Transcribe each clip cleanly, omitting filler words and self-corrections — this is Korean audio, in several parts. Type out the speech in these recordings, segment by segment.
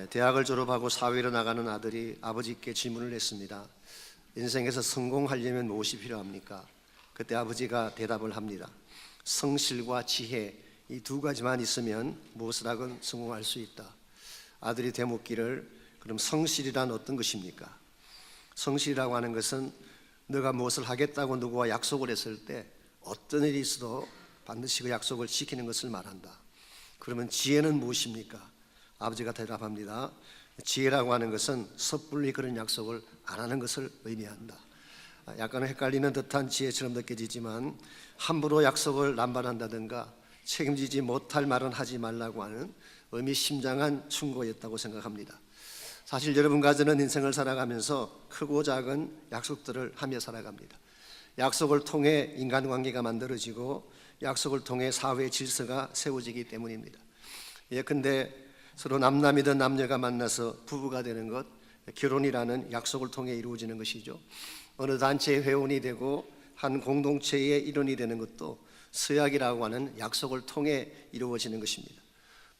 대학을 졸업하고 사회로 나가는 아들이 아버지께 질문을 했습니다. 인생에서 성공하려면 무엇이 필요합니까? 그때 아버지가 대답을 합니다. 성실과 지혜, 이 두 가지만 있으면 무엇을 하건 성공할 수 있다. 아들이 되묻기를, 그럼 성실이란 어떤 것입니까? 성실이라고 하는 것은 너가 무엇을 하겠다고 누구와 약속을 했을 때 어떤 일이 있어도 반드시 그 약속을 지키는 것을 말한다. 그러면 지혜는 무엇입니까? 아버지가 대답합니다. 지혜라고 하는 것은 섣불리 그런 약속을 안 하는 것을 의미한다. 약간은 헷갈리는 듯한 지혜처럼 느껴지지만 함부로 약속을 남발한다든가 책임지지 못할 말은 하지 말라고 하는 의미심장한 충고였다고 생각합니다. 사실 여러분과 저는 인생을 살아가면서 크고 작은 약속들을 하며 살아갑니다. 약속을 통해 인간관계가 만들어지고 약속을 통해 사회 질서가 세워지기 때문입니다. 예컨대 서로 남남이든 남녀가 만나서 부부가 되는 것, 결혼이라는 약속을 통해 이루어지는 것이죠. 어느 단체의 회원이 되고 한 공동체의 일원이 되는 것도 서약이라고 하는 약속을 통해 이루어지는 것입니다.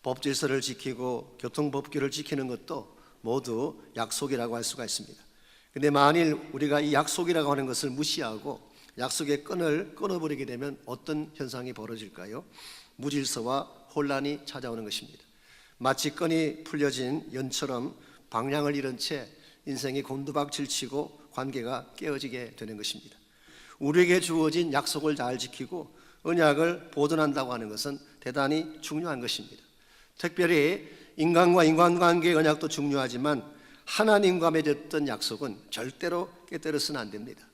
법질서를 지키고 교통법규를 지키는 것도 모두 약속이라고 할 수가 있습니다. 그런데 만일 우리가 이 약속이라고 하는 것을 무시하고 약속의 끈을 끊어버리게 되면 어떤 현상이 벌어질까요? 무질서와 혼란이 찾아오는 것입니다. 마치 끈이 풀려진 연처럼 방향을 잃은 채 인생이 곤두박질치고 관계가 깨어지게 되는 것입니다. 우리에게 주어진 약속을 잘 지키고 언약을 보존한다고 하는 것은 대단히 중요한 것입니다. 특별히 인간과 인간관계의 언약도 중요하지만 하나님과 맺었던 약속은 절대로 깨뜨려서는 안 됩니다.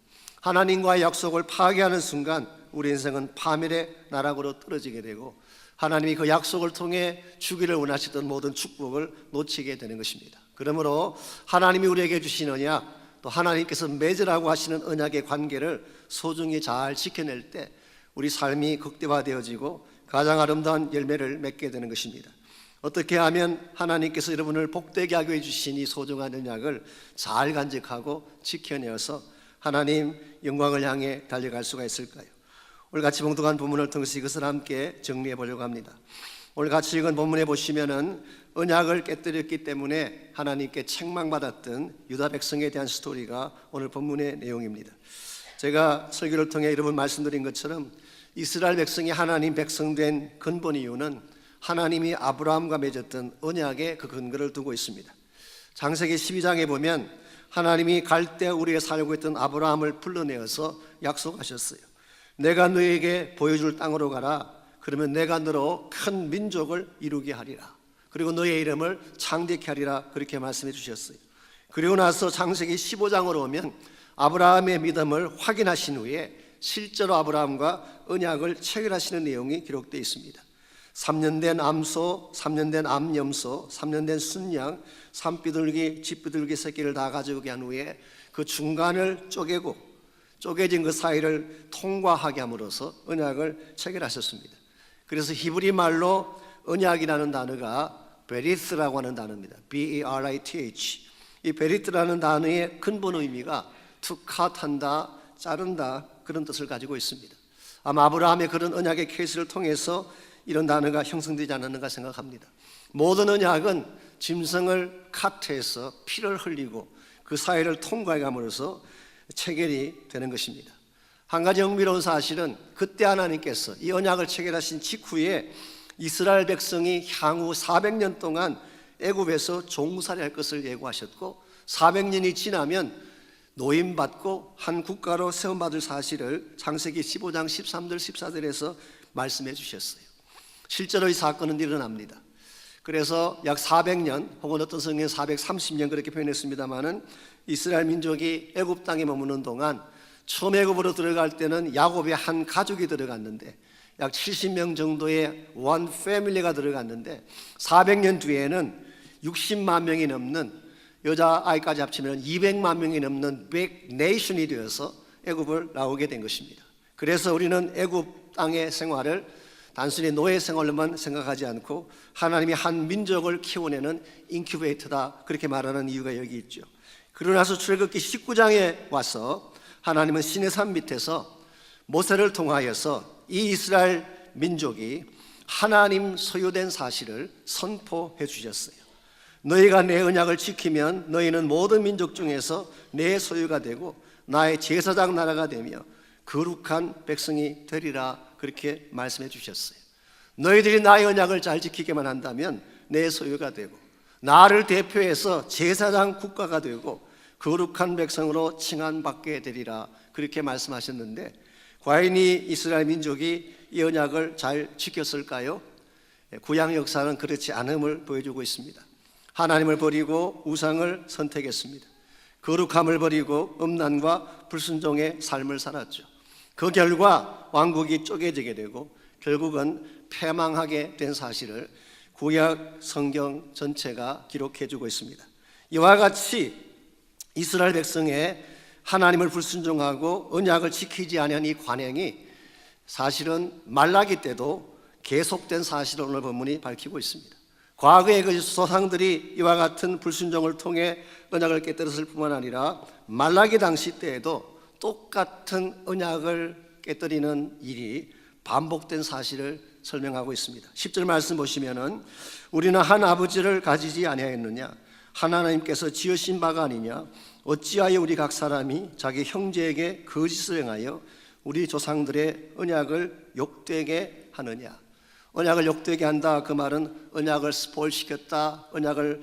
하나님과의 약속을 파괴하는 순간 우리 인생은 파멸의 나락으로 떨어지게 되고 하나님이 그 약속을 통해 주기를 원하시던 모든 축복을 놓치게 되는 것입니다. 그러므로 하나님이 우리에게 주신 언약, 또 하나님께서 맺으라고 하시는 언약의 관계를 소중히 잘 지켜낼 때 우리 삶이 극대화되어지고 가장 아름다운 열매를 맺게 되는 것입니다. 어떻게 하면 하나님께서 여러분을 복되게 하게 해주신 이 소중한 언약을 잘 간직하고 지켜내어서 하나님 영광을 향해 달려갈 수가 있을까요? 오늘 같이 봉독한 본문을 통해서 이것을 함께 정리해 보려고 합니다. 오늘 같이 읽은 본문에 보시면은 언약을 깨뜨렸기 때문에 하나님께 책망받았던 유다 백성에 대한 스토리가 오늘 본문의 내용입니다. 제가 설교를 통해 여러분 말씀드린 것처럼 이스라엘 백성이 하나님 백성 된 근본 이유는 하나님이 아브라함과 맺었던 언약에 그 근거를 두고 있습니다. 창세기 12장에 보면 하나님이 갈대 우리에 살고 있던 아브라함을 불러내어서 약속하셨어요. 내가 너에게 보여줄 땅으로 가라. 그러면 내가 너로 큰 민족을 이루게 하리라. 그리고 너의 이름을 창대케 하리라. 그렇게 말씀해 주셨어요. 그리고 나서 창세기 15장으로 오면 아브라함의 믿음을 확인하신 후에 실제로 아브라함과 언약을 체결하시는 내용이 기록되어 있습니다. 3년 된 암소, 3년 된 암염소, 3년 된 순양, 산비둘기, 쥐비둘기 새끼를 다 가져오게 한 후에 그 중간을 쪼개고 쪼개진 그 사이를 통과하게 함으로써 언약을 체결하셨습니다. 그래서 히브리 말로 언약이라는 단어가 베리스라고 하는 단어입니다. B-E-R-I-T-H. 이 베리스라는 단어의 근본 의미가 to cut 한다, 자른다, 그런 뜻을 가지고 있습니다. 아마 아브라함의 그런 언약의 케이스를 통해서 이런 단어가 형성되지 않았는가 생각합니다. 모든 언약은 짐승을 카트해서 피를 흘리고 그 사이를 통과해 감으로써 체결이 되는 것입니다. 한 가지 흥미로운 사실은 그때 하나님께서 이 언약을 체결하신 직후에 이스라엘 백성이 향후 400년 동안 애굽에서 종살이할 것을 예고하셨고 400년이 지나면 노임받고 한 국가로 세움받을 사실을 창세기 15장 13절 14절에서 말씀해 주셨어요. 실제로 이 사건은 일어납니다. 그래서 약 400년 혹은 어떤 성경에 430년 그렇게 표현했습니다마는 이스라엘 민족이 애굽 땅에 머무는 동안 처음 애굽으로 들어갈 때는 야곱의 한 가족이 들어갔는데 약 70명 정도의 원 패밀리가 들어갔는데 400년 뒤에는 60만 명이 넘는 여자아이까지 합치면 200만 명이 넘는 빅 네이션이 되어서 애굽을 나오게 된 것입니다. 그래서 우리는 애굽 땅의 생활을 단순히 노예 생활로만 생각하지 않고 하나님이 한 민족을 키워내는 인큐베이터다 그렇게 말하는 이유가 여기 있죠. 그러고 나서 출애굽기 19장에 와서 하나님은 시내산 밑에서 모세를 통하여서 이 이스라엘 민족이 하나님 소유된 사실을 선포해 주셨어요. 너희가 내 언약을 지키면 너희는 모든 민족 중에서 내 소유가 되고 나의 제사장 나라가 되며 거룩한 백성이 되리라. 그렇게 말씀해 주셨어요. 너희들이 나의 언약을 잘 지키기만 한다면 내 소유가 되고 나를 대표해서 제사장 국가가 되고 거룩한 백성으로 칭함받게 되리라. 그렇게 말씀하셨는데 과연 이 이스라엘 민족이 이 언약을 잘 지켰을까요? 구약 역사는 그렇지 않음을 보여주고 있습니다. 하나님을 버리고 우상을 선택했습니다. 거룩함을 버리고 음란과 불순종의 삶을 살았죠. 그 결과 왕국이 쪼개지게 되고 결국은 패망하게 된 사실을 구약 성경 전체가 기록해 주고 있습니다. 이와 같이 이스라엘 백성의 하나님을 불순종하고 언약을 지키지 않은 이 관행이 사실은 말라기 때도 계속된 사실을 오늘 본문이 밝히고 있습니다. 과거의 그 조상들이 이와 같은 불순종을 통해 언약을 깨뜨렸을 뿐만 아니라 말라기 당시 때에도 똑같은 언약을 깨뜨리는 일이 반복된 사실을 설명하고 있습니다. 10절 말씀 보시면은 우리는 한 아버지를 가지지 아니하였느냐 하나님께서 지으신 바가 아니냐 어찌하여 우리 각 사람이 자기 형제에게 거짓을 행하여 우리 조상들의 언약을 욕되게 하느냐. 언약을 욕되게 한다, 그 말은 언약을 스포일시켰다, 언약을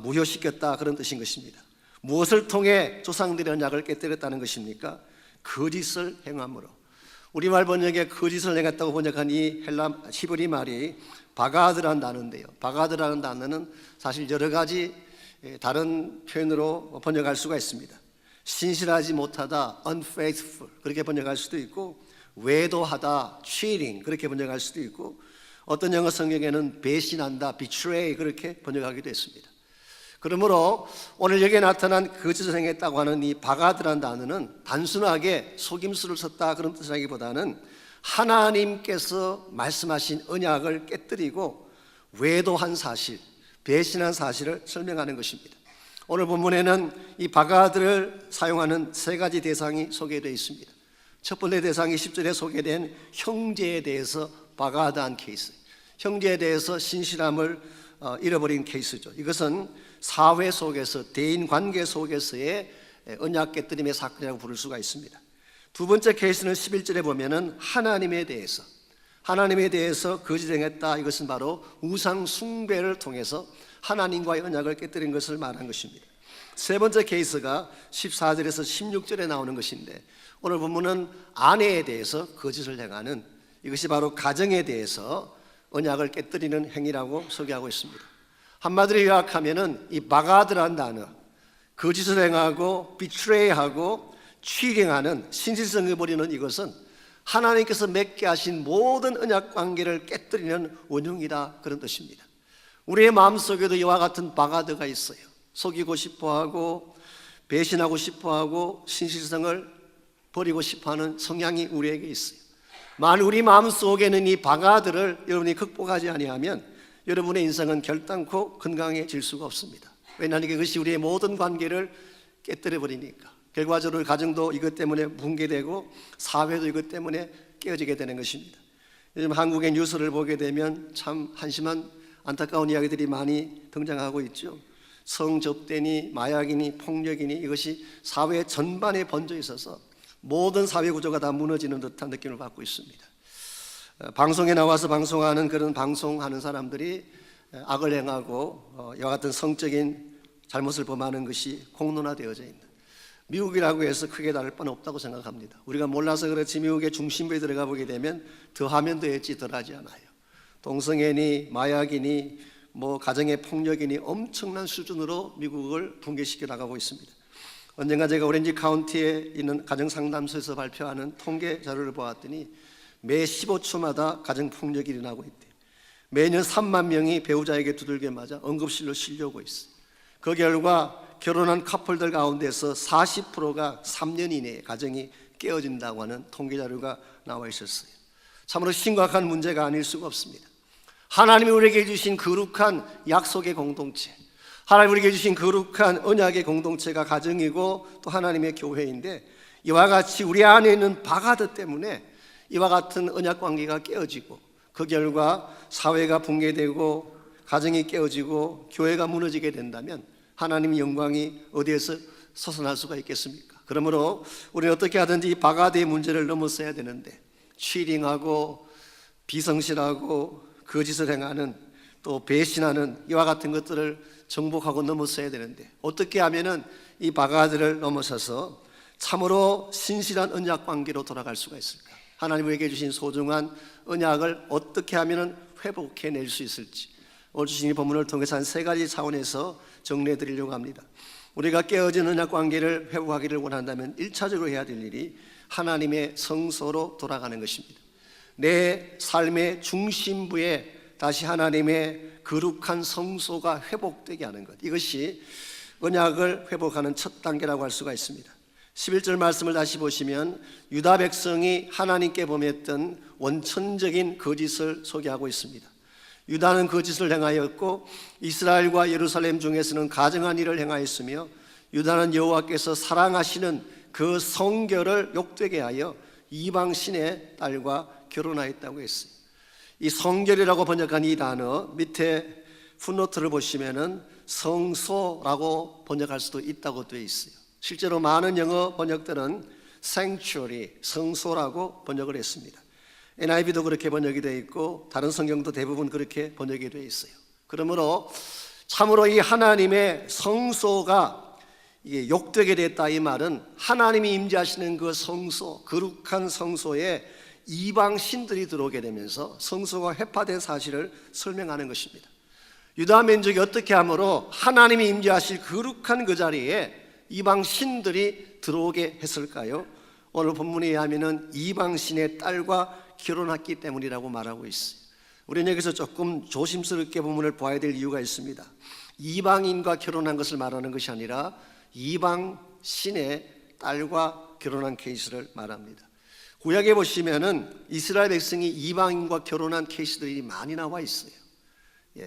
무효시켰다, 그런 뜻인 것입니다. 무엇을 통해 조상들의 언약을 깨뜨렸다는 것입니까? 거짓을 행함으로. 우리말 번역에 거짓을 행했다고 번역한 이 헬라 히브리 말이 바가드라는 단어인데요, 바가드라는 단어는 사실 여러 가지 다른 표현으로 번역할 수가 있습니다. 신실하지 못하다, unfaithful 그렇게 번역할 수도 있고, 외도하다, cheating 그렇게 번역할 수도 있고, 어떤 영어 성경에는 배신한다, betray 그렇게 번역하기도 했습니다. 그러므로 오늘 여기에 나타난 거짓을 행했다고 하는 이 바가드라는 단어는 단순하게 속임수를 썼다 그런 뜻이라기보다는 하나님께서 말씀하신 언약을 깨뜨리고 외도한 사실, 배신한 사실을 설명하는 것입니다. 오늘 본문에는 이 바가드를 사용하는 세 가지 대상이 소개되어 있습니다. 첫 번째 대상이 10절에 소개된 형제에 대해서 바가드한 케이스, 형제에 대해서 신실함을 잃어버린 케이스죠. 이것은 사회 속에서, 대인 관계 속에서의 언약 깨뜨림의 사건이라고 부를 수가 있습니다. 두 번째 케이스는 11절에 보면은 하나님에 대해서 거짓행했다. 이것은 바로 우상 숭배를 통해서 하나님과의 언약을 깨뜨린 것을 말한 것입니다. 세 번째 케이스가 14절에서 16절에 나오는 것인데, 오늘 본문은 아내에 대해서 거짓을 행하는, 이것이 바로 가정에 대해서 언약을 깨뜨리는 행위라고 소개하고 있습니다. 한마디로 요약하면은 이 바가드라는 단어, 거짓을 행하고 비트레이하고 취ring하는, 신실성을 버리는 이것은 하나님께서 맺게 하신 모든 언약 관계를 깨뜨리는 원흉이다, 그런 뜻입니다. 우리의 마음속에도 이와 같은 바가드가 있어요. 속이고 싶어하고 배신하고 싶어하고 신실성을 버리고 싶어하는 성향이 우리에게 있어요. 만일 우리 마음속에는 이 바가드를 여러분이 극복하지 아니하면 여러분의 인생은 결단코 건강해질 수가 없습니다. 왜냐하면 이것이 우리의 모든 관계를 깨뜨려 버리니까. 결과적으로 가정도 이것 때문에 붕괴되고 사회도 이것 때문에 깨어지게 되는 것입니다. 요즘 한국의 뉴스를 보게 되면 참 한심한 안타까운 이야기들이 많이 등장하고 있죠. 성접대니 마약이니 폭력이니 이것이 사회 전반에 번져 있어서 모든 사회 구조가 다 무너지는 듯한 느낌을 받고 있습니다. 방송에 나와서 방송하는 그런 방송하는 사람들이 악을 행하고 이와 같은 성적인 잘못을 범하는 것이 공론화되어져 있는, 미국이라고 해서 크게 다를 바는 없다고 생각합니다. 우리가 몰라서 그렇지 미국의 중심부에 들어가 보게 되면 더하면 더했지 덜하지 않아요. 동성애니 마약이니 가정의 폭력이니 엄청난 수준으로 미국을 붕괴시켜 나가고 있습니다. 언젠가 제가 오렌지 카운티에 있는 가정상담소에서 발표하는 통계 자료를 보았더니 매 15초마다 가정폭력이 일어나고 있대요. 매년 3만 명이 배우자에게 두들겨 맞아 응급실로 실려오고 있어요. 그 결과 결혼한 커플들 가운데서 40%가 3년 이내에 가정이 깨어진다고 하는 통계 자료가 나와 있었어요. 참으로 심각한 문제가 아닐 수가 없습니다. 하나님이 우리에게 주신 거룩한 약속의 공동체, 하나님이 우리에게 주신 거룩한 언약의 공동체가 가정이고 또 하나님의 교회인데, 이와 같이 우리 안에 있는 바가드 때문에 이와 같은 언약 관계가 깨어지고 그 결과 사회가 붕괴되고 가정이 깨어지고 교회가 무너지게 된다면 하나님의 영광이 어디에서 솟아날 수가 있겠습니까? 그러므로 우리는 어떻게 하든지 이 바가지의 문제를 넘어서야 되는데, 치링하고 비성실하고 거짓을 행하는, 또 배신하는 이와 같은 것들을 정복하고 넘어서야 되는데, 어떻게 하면은 이 바가지를 넘어서서 참으로 신실한 언약 관계로 돌아갈 수가 있을까? 하나님 우리에게 주신 소중한 언약을 어떻게 하면은 회복해낼 수 있을지, 오늘 주신 이 본문을 통해서 한 3가지 차원에서 정리해 드리려고 합니다. 우리가 깨어진 언약 관계를 회복하기를 원한다면 1차적으로 해야 될 일이 하나님의 성소로 돌아가는 것입니다. 내 삶의 중심부에 다시 하나님의 거룩한 성소가 회복되게 하는 것, 이것이 언약을 회복하는 첫 단계라고 할 수가 있습니다. 11절 말씀을 다시 보시면 유다 백성이 하나님께 범했던 원천적인 거짓을 소개하고 있습니다. 유다는 거짓을 행하였고 이스라엘과 예루살렘 중에서는 가증한 일을 행하였으며, 유다는 여호와께서 사랑하시는 그 성결을 욕되게 하여 이방 신의 딸과 결혼하였다고 했어요. 이 성결이라고 번역한 이 단어 밑에 풋노트를 보시면은 성소라고 번역할 수도 있다고 되어 있어요. 실제로 많은 영어 번역들은 sanctuary, 성소라고 번역을 했습니다. NIV도 그렇게 번역이 되어 있고 다른 성경도 대부분 그렇게 번역이 되어 있어요. 그러므로 참으로 이 하나님의 성소가 이게 욕되게 됐다, 이 말은 하나님이 임재하시는 그 성소, 거룩한 성소에 이방 신들이 들어오게 되면서 성소가 회파된 사실을 설명하는 것입니다. 유다 민족이 어떻게 함으로 하나님이 임재하실 거룩한 그 자리에 이방 신들이 들어오게 했을까요? 오늘 본문에 의하면 이방 신의 딸과 결혼했기 때문이라고 말하고 있어요. 우리는 여기서 조금 조심스럽게 본문을 봐야 될 이유가 있습니다. 이방인과 결혼한 것을 말하는 것이 아니라 이방 신의 딸과 결혼한 케이스를 말합니다. 구약에 보시면은 이스라엘 백성이 이방인과 결혼한 케이스들이 많이 나와 있어요.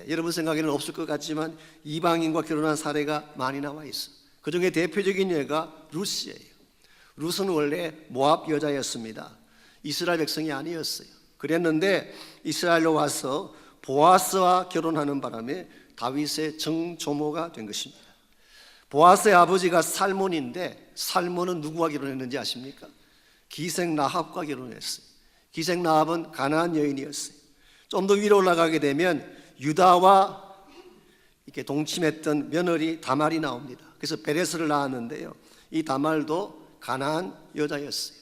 여러분 생각에는 없을 것 같지만 이방인과 결혼한 사례가 많이 나와 있어요. 그 중에 대표적인 예가 루스예요. 루스는 원래 모압 여자였습니다. 이스라엘 백성이 아니었어요. 그랬는데 이스라엘로 와서 보아스와 결혼하는 바람에 다윗의 정조모가 된 것입니다. 보아스의 아버지가 살몬인데, 살몬은 누구와 결혼했는지 아십니까? 기생 라합과 결혼했어요. 기생 라합은 가나안 여인이었어요. 좀 더 위로 올라가게 되면 유다와 이렇게 동침했던 며느리 다말이 나옵니다. 그래서 베레스를 낳았는데요, 이 다말도 가나안 여자였어요.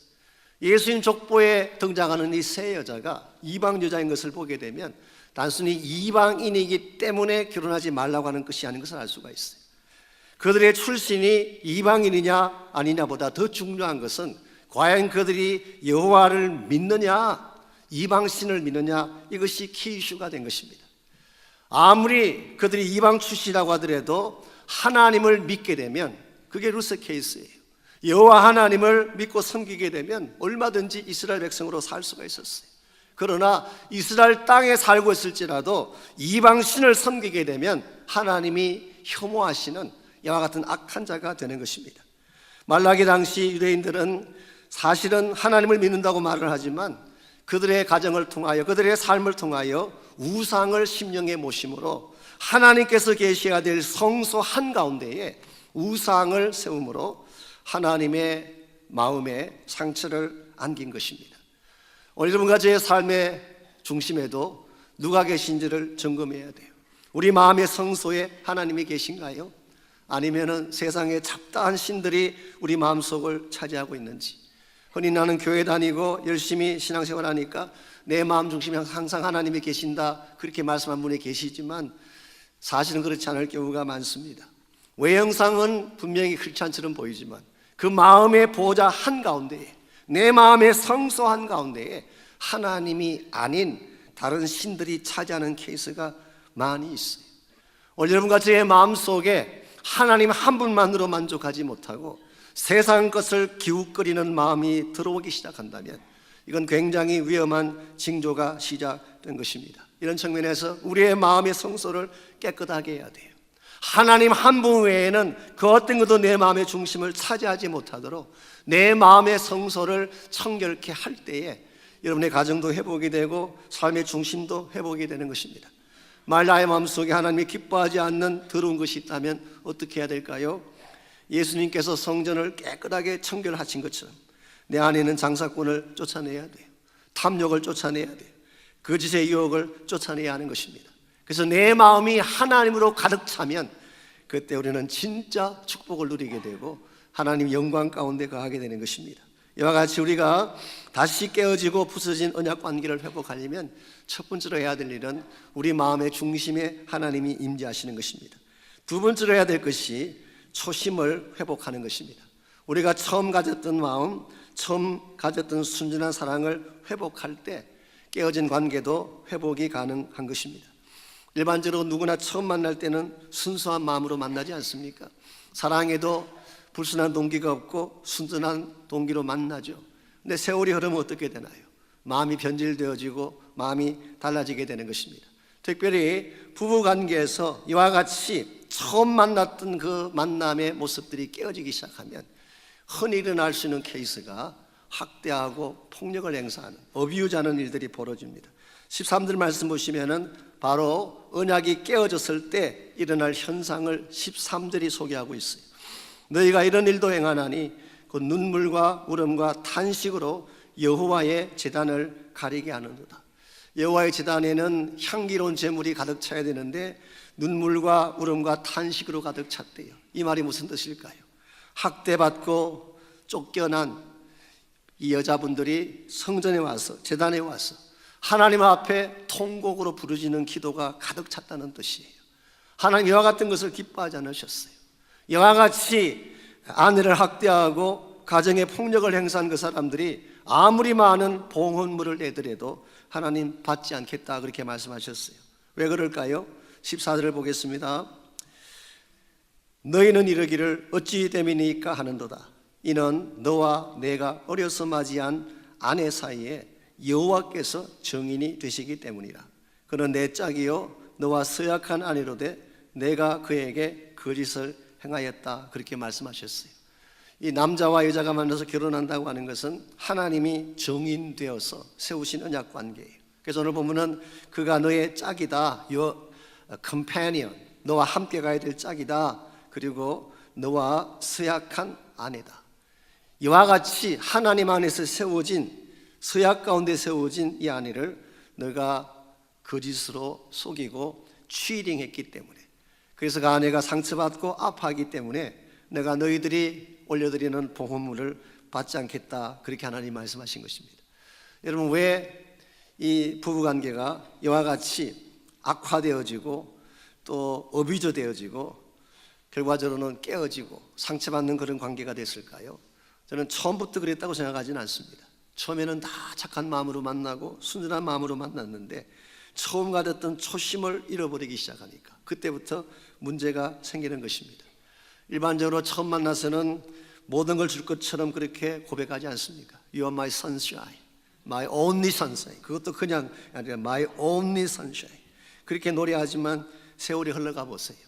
예수님 족보에 등장하는 이 세 여자가 이방 여자인 것을 보게 되면 단순히 이방인이기 때문에 결혼하지 말라고 하는 것이 아닌 것을 알 수가 있어요. 그들의 출신이 이방인이냐 아니냐보다 더 중요한 것은 과연 그들이 여호와를 믿느냐 이방신을 믿느냐, 이것이 키 이슈가 된 것입니다. 아무리 그들이 이방 출신이라고 하더라도 하나님을 믿게 되면, 그게 루스 케이스예요. 여호와 하나님을 믿고 섬기게 되면 얼마든지 이스라엘 백성으로 살 수가 있었어요. 그러나 이스라엘 땅에 살고 있을지라도 이방 신을 섬기게 되면 하나님이 혐오하시는 이와 같은 악한 자가 되는 것입니다. 말라기 당시 유대인들은 사실은 하나님을 믿는다고 말을 하지만 그들의 가정을 통하여, 그들의 삶을 통하여 우상을 심령에 모심으로 하나님께서 계셔야 될 성소 한가운데에 우상을 세움으로 하나님의 마음에 상처를 안긴 것입니다. 오늘 여러분과 제 삶의 중심에도 누가 계신지를 점검해야 돼요. 우리 마음의 성소에 하나님이 계신가요? 아니면은 세상의 잡다한 신들이 우리 마음속을 차지하고 있는지. 흔히 나는 교회 다니고 열심히 신앙생활하니까 내 마음 중심에 항상 하나님이 계신다, 그렇게 말씀한 분이 계시지만 사실은 그렇지 않을 경우가 많습니다. 외형상은 분명히 크리스찬처럼 보이지만 그 마음의 보좌 한가운데에, 내 마음의 성소 한가운데에 하나님이 아닌 다른 신들이 차지하는 케이스가 많이 있어요. 오늘 여러분과 저의 마음속에 하나님 한 분만으로 만족하지 못하고 세상 것을 기웃거리는 마음이 들어오기 시작한다면 이건 굉장히 위험한 징조가 시작된 것입니다. 이런 측면에서 우리의 마음의 성소를 깨끗하게 해야 돼요. 하나님 한 분 외에는 그 어떤 것도 내 마음의 중심을 차지하지 못하도록 내 마음의 성소를 청결케 할 때에 여러분의 가정도 회복이 되고 삶의 중심도 회복이 되는 것입니다. 만일 나의 마음속에 하나님이 기뻐하지 않는 더러운 것이 있다면 어떻게 해야 될까요? 예수님께서 성전을 깨끗하게 청결하신 것처럼 내 안에 있는 장사꾼을 쫓아내야 돼요. 탐욕을 쫓아내야 돼요. 거짓의 유혹을 쫓아내야 하는 것입니다. 그래서 내 마음이 하나님으로 가득 차면 그때 우리는 진짜 축복을 누리게 되고 하나님 영광 가운데 거하게 되는 것입니다. 이와 같이 우리가 다시 깨어지고 부서진 언약 관계를 회복하려면 첫 번째로 해야 될 일은 우리 마음의 중심에 하나님이 임재하시는 것입니다. 두 번째로 해야 될 것이 초심을 회복하는 것입니다. 우리가 처음 가졌던 마음, 처음 가졌던 순전한 사랑을 회복할 때 깨어진 관계도 회복이 가능한 것입니다. 일반적으로 누구나 처음 만날 때는 순수한 마음으로 만나지 않습니까? 사랑에도 불순한 동기가 없고 순전한 동기로 만나죠. 근데 세월이 흐르면 어떻게 되나요? 마음이 변질되어지고 마음이 달라지게 되는 것입니다. 특별히 부부관계에서 이와 같이 처음 만났던 그 만남의 모습들이 깨어지기 시작하면 흔히 일어날 수 있는 케이스가 학대하고 폭력을 행사하는 어비유자는 일들이 벌어집니다. 13절 말씀 보시면은 바로 언약이 깨어졌을 때 일어날 현상을 13절이 소개하고 있어요. 너희가 이런 일도 행하나니 그 눈물과 울음과 탄식으로 여호와의 제단을 가리게 하는도다. 여호와의 제단에는 향기로운 제물이 가득 차야 되는데 눈물과 울음과 탄식으로 가득 찼대요. 이 말이 무슨 뜻일까요? 학대받고 쫓겨난 이 여자분들이 성전에 와서 제단에 와서 하나님 앞에 통곡으로 부르짖는 기도가 가득 찼다는 뜻이에요. 하나님 이와 같은 것을 기뻐하지 않으셨어요. 이와 같이 아내를 학대하고 가정에 폭력을 행사한 그 사람들이 아무리 많은 봉헌물을 내더라도 하나님 받지 않겠다 그렇게 말씀하셨어요. 왜 그럴까요? 14절을 보겠습니다. 너희는 이르기를 어찌 됨이니까 하는도다. 이는 너와 내가 어려서 맞이한 아내 사이에 여호와께서 증인이 되시기 때문이라. 그는 내 짝이요 너와 서약한 아내로되 내가 그에게 거짓을 행하였다 그렇게 말씀하셨어요. 이 남자와 여자가 만나서 결혼한다고 하는 것은 하나님이 정인되어서 세우신 언약 관계예요. 그래서 오늘 보면은 그가 너의 짝이다, your companion, 너와 함께 가야 될 짝이다, 그리고 너와 서약한 아내다. 이와 같이 하나님 안에서 세워진 서약 가운데 세워진 이 아내를 너가 거짓으로 속이고 취링했기 때문에, 그래서 그 아내가 상처받고 아파하기 때문에 내가 너희들이 올려드리는 봉헌물을 받지 않겠다 그렇게 하나님 말씀하신 것입니다. 여러분, 왜 이 부부관계가 이와 같이 악화되어지고 또 어비저되어지고 결과적으로는 깨어지고 상처받는 그런 관계가 됐을까요? 저는 처음부터 그랬다고 생각하지는 않습니다. 처음에는 다 착한 마음으로 만나고 순전한 마음으로 만났는데 처음 가졌던 초심을 잃어버리기 시작하니까 그때부터 문제가 생기는 것입니다. 일반적으로 처음 만나서는 모든 걸 줄 것처럼 그렇게 고백하지 않습니까? You are my sunshine, my only sunshine. 그것도 그냥 아니라 my only sunshine. 그렇게 노래하지만 세월이 흘러가 보세요.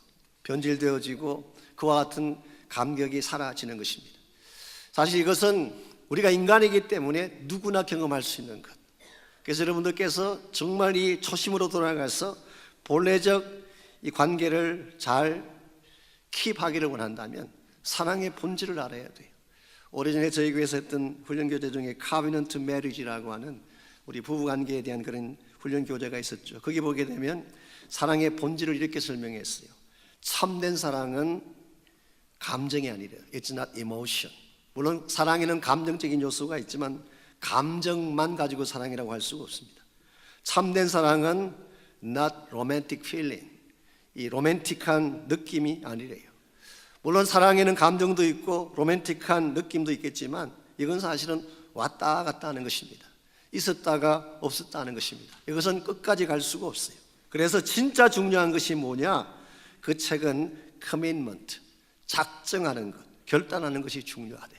변질되어지고 그와 같은 감격이 사라지는 것입니다. 사실 이것은 우리가 인간이기 때문에 누구나 경험할 수 있는 것. 그래서 여러분들께서 정말 이 초심으로 돌아가서 본래적 이 관계를 잘 킵하기를 원한다면 사랑의 본질을 알아야 돼요. 오래전에 저희 교회에서 했던 훈련교재 중에 Covenant Marriage라고 하는 우리 부부관계에 대한 그런 훈련교재가 있었죠. 거기 보게 되면 사랑의 본질을 이렇게 설명했어요. 참된 사랑은 감정이 아니라 It's not emotion. 물론 사랑에는 감정적인 요소가 있지만 감정만 가지고 사랑이라고 할 수가 없습니다. 참된 사랑은 not romantic feeling, 이 로맨틱한 느낌이 아니래요. 물론 사랑에는 감정도 있고 로맨틱한 느낌도 있겠지만 이건 사실은 왔다 갔다 하는 것입니다. 있었다가 없었다 하는 것입니다. 이것은 끝까지 갈 수가 없어요. 그래서 진짜 중요한 것이 뭐냐? 그 책은 commitment, 작정하는 것, 결단하는 것이 중요하대요.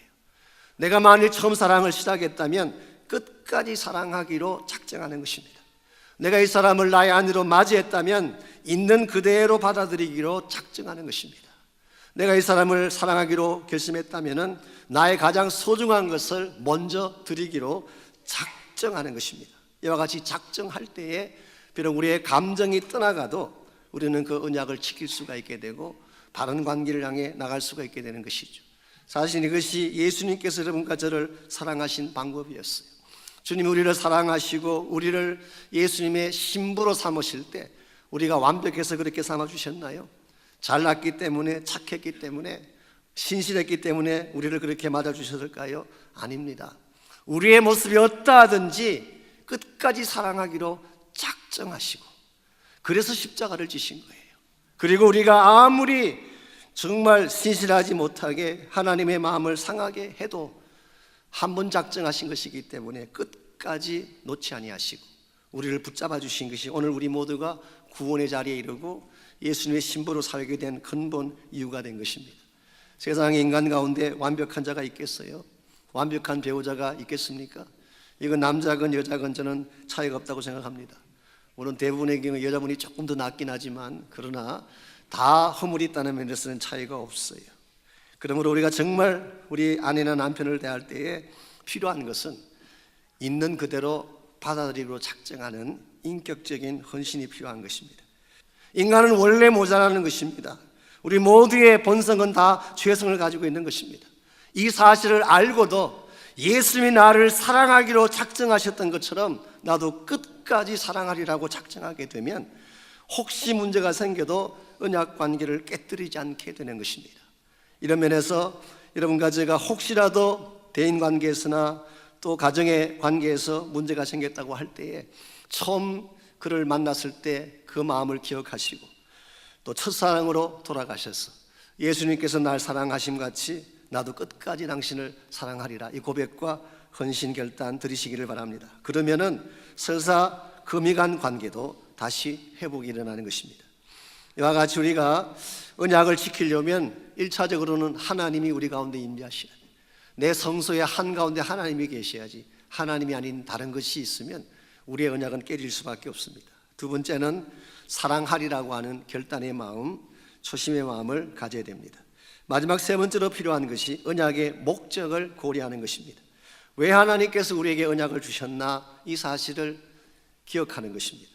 내가 만일 처음 사랑을 시작했다면 끝까지 사랑하기로 작정하는 것입니다. 내가 이 사람을 나의 아내로 맞이했다면 있는 그대로 받아들이기로 작정하는 것입니다. 내가 이 사람을 사랑하기로 결심했다면 나의 가장 소중한 것을 먼저 드리기로 작정하는 것입니다. 이와 같이 작정할 때에 비록 우리의 감정이 떠나가도 우리는 그 언약을 지킬 수가 있게 되고 바른 관계를 향해 나갈 수가 있게 되는 것이죠. 사실 이것이 예수님께서 여러분과 저를 사랑하신 방법이었어요. 주님이 우리를 사랑하시고 우리를 예수님의 신부로 삼으실 때 우리가 완벽해서 그렇게 삼아주셨나요? 잘났기 때문에, 착했기 때문에, 신실했기 때문에 우리를 그렇게 맞아주셨을까요? 아닙니다. 우리의 모습이 어떠하든지 끝까지 사랑하기로 작정하시고 그래서 십자가를 지신 거예요. 그리고 우리가 아무리 정말 신실하지 못하게 하나님의 마음을 상하게 해도 한 번 작정하신 것이기 때문에 끝까지 놓지 아니하시고 우리를 붙잡아 주신 것이 오늘 우리 모두가 구원의 자리에 이르고 예수님의 신부로 살게 된 근본 이유가 된 것입니다. 세상에 인간 가운데 완벽한 자가 있겠어요? 완벽한 배우자가 있겠습니까? 이건 남자건 여자건 저는 차이가 없다고 생각합니다. 물론 대부분의 경우 여자분이 조금 더 낫긴 하지만 그러나 다 허물이 있다는 면에서는 차이가 없어요. 그러므로 우리가 정말 우리 아내나 남편을 대할 때에 필요한 것은 있는 그대로 받아들이기로 작정하는 인격적인 헌신이 필요한 것입니다. 인간은 원래 모자라는 것입니다. 우리 모두의 본성은 다 죄성을 가지고 있는 것입니다. 이 사실을 알고도 예수님이 나를 사랑하기로 작정하셨던 것처럼 나도 끝까지 사랑하리라고 작정하게 되면 혹시 문제가 생겨도 언약 관계를 깨뜨리지 않게 되는 것입니다. 이런 면에서 여러분과 제가 혹시라도 대인 관계에서나 또 가정의 관계에서 문제가 생겼다고 할 때에 처음 그를 만났을 때 그 마음을 기억하시고 또 첫사랑으로 돌아가셔서 예수님께서 날 사랑하심 같이 나도 끝까지 당신을 사랑하리라, 이 고백과 헌신 결단 드리시기를 바랍니다. 그러면은 설사 금이 간 관계도 다시 회복이 일어나는 것입니다. 이와 같이 우리가 언약을 지키려면 1차적으로는 하나님이 우리 가운데 임재하시는, 내 성소의 한가운데 하나님이 계셔야지 하나님이 아닌 다른 것이 있으면 우리의 언약은 깨질 수밖에 없습니다. 두 번째는 사랑하리라고 하는 결단의 마음, 초심의 마음을 가져야 됩니다. 마지막 세 번째로 필요한 것이 언약의 목적을 고려하는 것입니다. 왜 하나님께서 우리에게 언약을 주셨나, 이 사실을 기억하는 것입니다.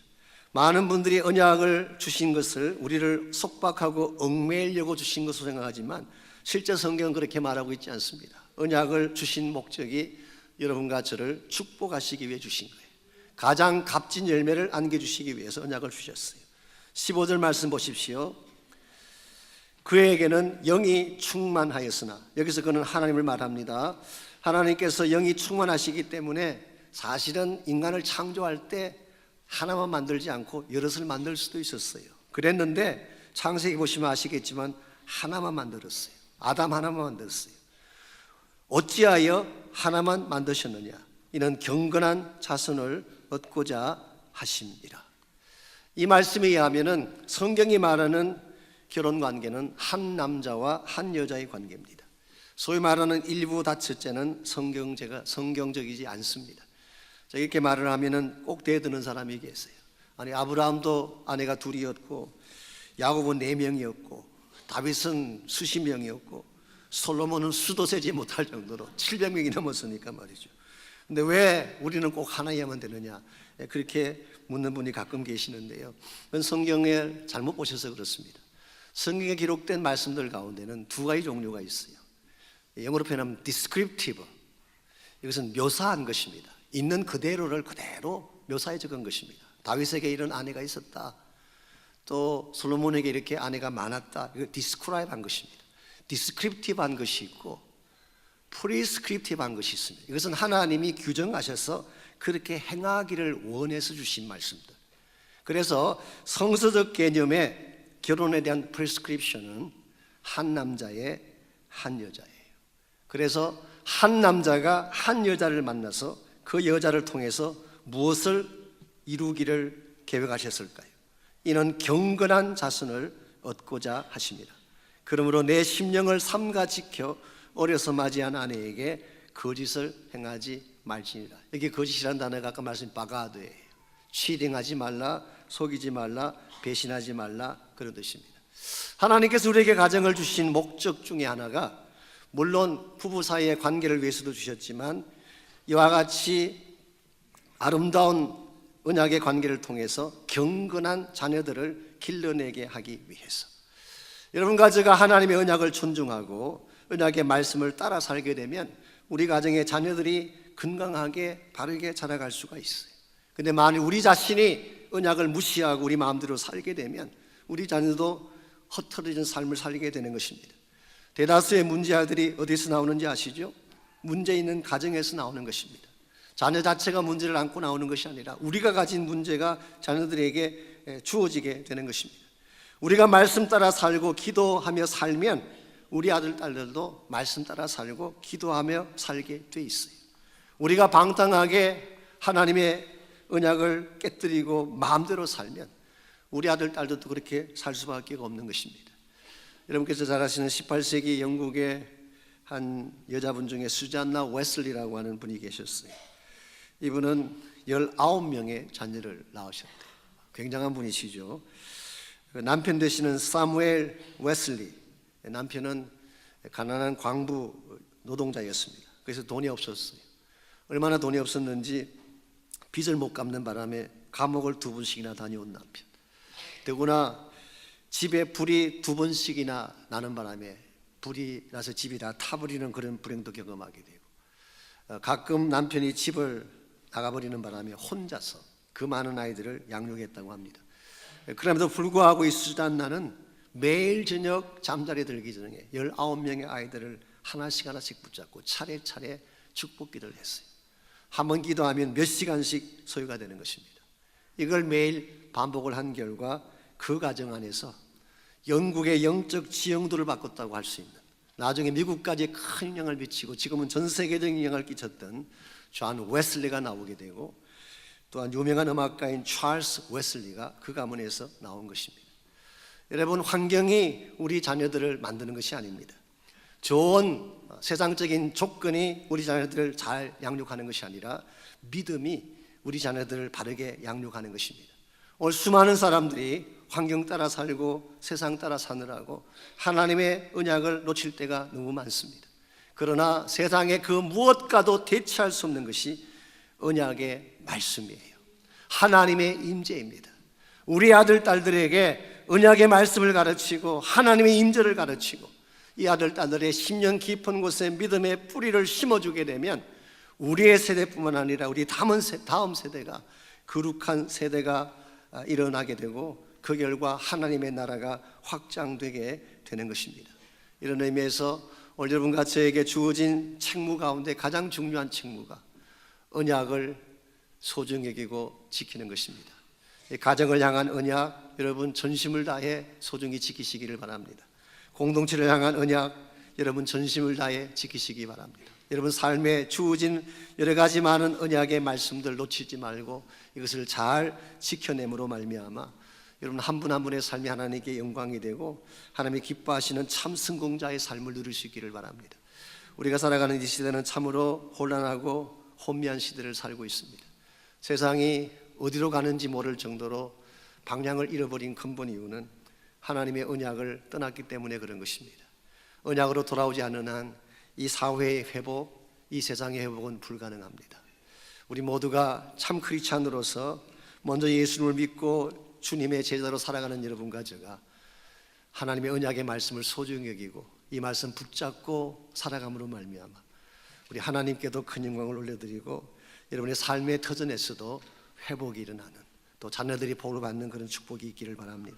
많은 분들이 언약을 주신 것을 우리를 속박하고 얽매이려고 주신 것으로 생각하지만 실제 성경은 그렇게 말하고 있지 않습니다. 언약을 주신 목적이 여러분과 저를 축복하시기 위해 주신 거예요. 가장 값진 열매를 안겨주시기 위해서 언약을 주셨어요. 15절 말씀 보십시오. 그에게는 영이 충만하였으나, 여기서 그는 하나님을 말합니다. 하나님께서 영이 충만하시기 때문에 사실은 인간을 창조할 때 하나만 만들지 않고 여럿을 만들 수도 있었어요. 그랬는데 창세기 보시면 아시겠지만 하나만 만들었어요. 아담 하나만 만들었어요. 어찌하여 하나만 만드셨느냐? 이는 경건한 자손을 얻고자 하십니다. 이 말씀에 의하면 성경이 말하는 결혼관계는 한 남자와 한 여자의 관계입니다. 소위 말하는 일부 다처제는 성경적이지 않습니다. 이렇게 말을 하면 꼭 대드는 사람이 계세요. 아니, 아브라함도 아내가 둘이었고 야곱은 4명이었고 다윗은 수십 명이었고 솔로몬은 수도 세지 못할 정도로 700명이 넘었으니까 말이죠. 근데 왜 우리는 꼭 하나여야만 되느냐, 그렇게 묻는 분이 가끔 계시는데요, 그건 성경을 잘못 보셔서 그렇습니다. 성경에 기록된 말씀들 가운데는 두 가지 종류가 있어요. 영어로 표현하면 descriptive, 이것은 묘사한 것입니다. 있는 그대로를 그대로 묘사해 적은 것입니다. 다윗에게 이런 아내가 있었다, 또 솔로몬에게 이렇게 아내가 많았다, 이거 describe 한 것입니다. descriptive 한 것이 있고 prescriptive 한 것이 있습니다. 이것은 하나님이 규정하셔서 그렇게 행하기를 원해서 주신 말씀입니다. 그래서 성서적 개념의 결혼에 대한 prescription은 한 남자의 한 여자예요. 그래서 한 남자가 한 여자를 만나서 그 여자를 통해서 무엇을 이루기를 계획하셨을까요? 이는 경건한 자손을 얻고자 하십니다. 그러므로 내 심령을 삼가 지켜 어려서 맞이한 아내에게 거짓을 행하지 말지니라. 여기 거짓이라는 단어가 아까 말씀인 바가드예요. 치딩하지 말라, 속이지 말라, 배신하지 말라, 그런 뜻입니다. 하나님께서 우리에게 가정을 주신 목적 중에 하나가 물론 부부 사이의 관계를 위해서도 주셨지만 이와 같이 아름다운 언약의 관계를 통해서 경건한 자녀들을 길러내게 하기 위해서. 여러분과 제가 하나님의 언약을 존중하고 언약의 말씀을 따라 살게 되면 우리 가정의 자녀들이 건강하게 바르게 자라갈 수가 있어요. 근데 만일 우리 자신이 언약을 무시하고 우리 마음대로 살게 되면 우리 자녀도 흩어진 삶을 살게 되는 것입니다. 대다수의 문제아들이 어디서 나오는지 아시죠? 문제 있는 가정에서 나오는 것입니다. 자녀 자체가 문제를 안고 나오는 것이 아니라 우리가 가진 문제가 자녀들에게 주어지게 되는 것입니다. 우리가 말씀 따라 살고 기도하며 살면 우리 아들, 딸들도 말씀 따라 살고 기도하며 살게 돼 있어요. 우리가 방탕하게 하나님의 언약을 깨뜨리고 마음대로 살면 우리 아들, 딸들도 그렇게 살 수밖에 없는 것입니다. 여러분께서 잘 아시는 18세기 영국의 한 여자분 중에 수잔나 웨슬리라고 하는 분이 계셨어요. 이분은 19명의 자녀를 낳으셨대요. 굉장한 분이시죠. 남편 되시는 사무엘 웨슬리, 남편은 가난한 광부 노동자였습니다. 그래서 돈이 없었어요. 얼마나 돈이 없었는지 빚을 못 갚는 바람에 감옥을 2번씩이나 다녀온 남편. 더구나 집에 불이 2번씩이나 나는 바람에 불이 나서 집이 다 타버리는 그런 불행도 경험하게 되고, 가끔 남편이 집을 나가버리는 바람에 혼자서 그 많은 아이들을 양육했다고 합니다. 그럼에도 불구하고 이 수잔나는 매일 저녁 잠자리에 들기 전에 19명의 아이들을 하나씩 붙잡고 차례차례 축복기도를 했어요. 한 번 기도하면 몇 시간씩 소요가 되는 것입니다. 이걸 매일 반복을 한 결과 그 가정 안에서 영국의 영적 지형도를 바꿨다고 할 수 있는, 나중에 미국까지 큰 영향을 미치고 지금은 전 세계적인 영향을 끼쳤던 존 웨슬리가 나오게 되고, 또한 유명한 음악가인 찰스 웨슬리가 그 가문에서 나온 것입니다. 여러분, 환경이 우리 자녀들을 만드는 것이 아닙니다. 좋은 세상적인 조건이 우리 자녀들을 잘 양육하는 것이 아니라 믿음이 우리 자녀들을 바르게 양육하는 것입니다. 오늘 수많은 사람들이 환경 따라 살고 세상 따라 사느라고 하나님의 언약을 놓칠 때가 너무 많습니다. 그러나 세상의 그 무엇과도 대체할 수 없는 것이 언약의 말씀이에요. 하나님의 임재입니다. 우리 아들, 딸들에게 언약의 말씀을 가르치고 하나님의 임재를 가르치고 이 아들, 딸들의 심령 깊은 곳에 믿음의 뿌리를 심어주게 되면 우리의 세대뿐만 아니라 우리 다음 세대가 거룩한 세대가 일어나게 되고 그 결과 하나님의 나라가 확장되게 되는 것입니다. 이런 의미에서 오늘 여러분과 저에게 주어진 책무 가운데 가장 중요한 책무가 언약을 소중히 여기고 지키는 것입니다. 이 가정을 향한 언약, 여러분 전심을 다해 소중히 지키시기를 바랍니다. 공동체를 향한 언약, 여러분 전심을 다해 지키시기 바랍니다. 여러분 삶에 주어진 여러 가지 많은 언약의 말씀들 놓치지 말고 이것을 잘 지켜냄으로 말미암아 여러분 한 분 한 분의 삶이 하나님께 영광이 되고 하나님이 기뻐하시는 참 성공자의 삶을 누릴 수 있기를 바랍니다. 우리가 살아가는 이 시대는 참으로 혼란하고 혼미한 시대를 살고 있습니다. 세상이 어디로 가는지 모를 정도로 방향을 잃어버린 근본 이유는 하나님의 언약을 떠났기 때문에 그런 것입니다. 언약으로 돌아오지 않는 한 이 사회의 회복, 이 세상의 회복은 불가능합니다. 우리 모두가 참 크리스찬으로서 먼저 예수님을 믿고 주님의 제자로 살아가는 여러분과 제가 하나님의 언약의 말씀을 소중히 여기고 이 말씀 붙잡고 살아감으로 말미암아 우리 하나님께도 큰 영광을 올려드리고 여러분의 삶의 터전에서도 회복이 일어나는, 또 자녀들이 복을 받는 그런 축복이 있기를 바랍니다.